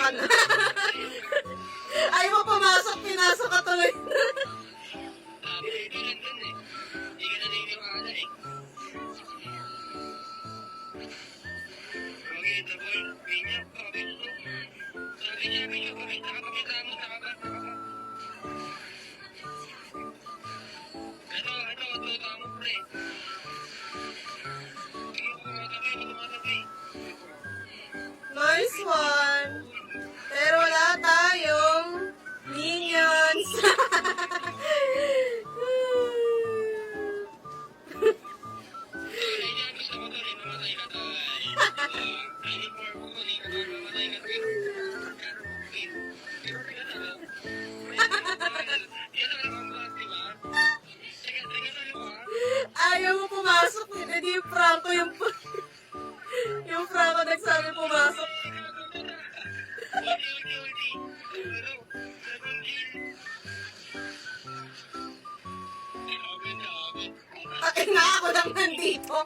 ka na. Ayaw mo pumasok, pinasok ka tuloy. Nice one. Pero wala tayong minions. Ayaw mo pumasok. Hindi yung Franco yung... yung Franco nagsabi pumasok. Ay na, ako lang nandito.